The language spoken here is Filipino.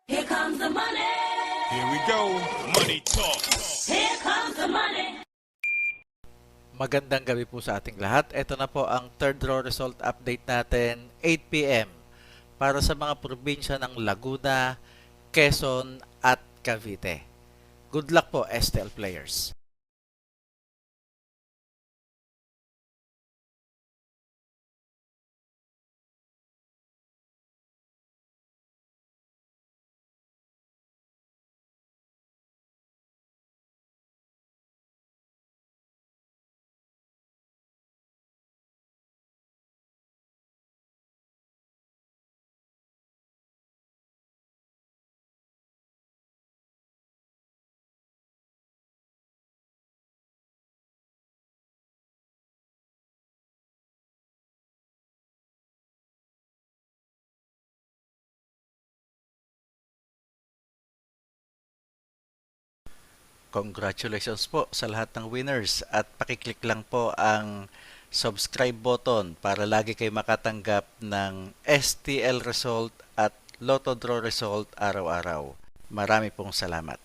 Here comes the money. Here we go. Money talk. Here comes the money. Magandang gabi po sa ating lahat. Ito na po ang third row result update natin, 8 p.m. para sa mga probinsya ng Laguna, Quezon at Cavite. Good luck po, STL players. Congratulations po sa lahat ng winners at pakiclick lang po ang subscribe button para lagi kayo makatanggap ng STL result at Lotto Draw result araw-araw. Marami pong salamat.